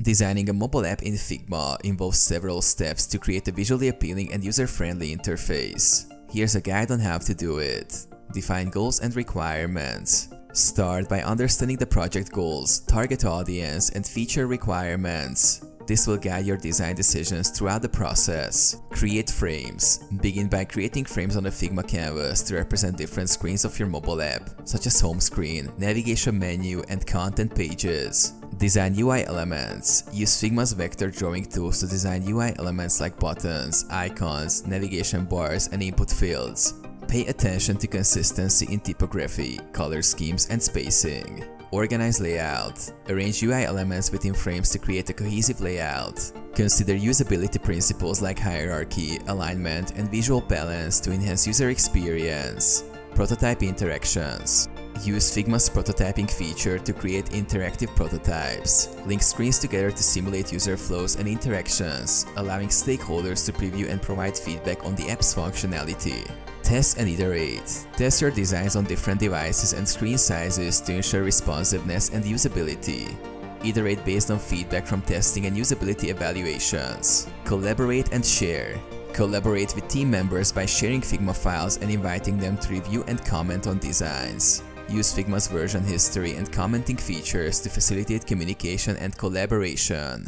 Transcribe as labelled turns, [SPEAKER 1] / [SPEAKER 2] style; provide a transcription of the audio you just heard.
[SPEAKER 1] Designing a mobile app in Figma involves several steps to create a visually appealing and user-friendly interface. Here's a guide on how to do it. Define goals and requirements. Start by understanding the project goals, target audience, and feature requirements. This will guide your design decisions throughout the process. Create frames. Begin by creating frames on a Figma canvas to represent different screens of your mobile app, such as home screen, navigation menu, and content pages. Design UI elements. Use Figma's vector drawing tools to design UI elements like buttons, icons, navigation bars, and input fields. Pay attention to consistency in typography, color schemes, and spacing. Organize layout. Arrange UI elements within frames to create a cohesive layout. Consider usability principles like hierarchy, alignment, and visual balance to enhance user experience. Prototype interactions. Use Figma's prototyping feature to create interactive prototypes. Link screens together to simulate user flows and interactions, allowing stakeholders to preview and provide feedback on the app's functionality. Test and iterate. Test your designs on different devices and screen sizes to ensure responsiveness and usability. Iterate based on feedback from testing and usability evaluations. Collaborate and share. Collaborate with team members by sharing Figma files and inviting them to review and comment on designs. Use Figma's version history and commenting features to facilitate communication and collaboration.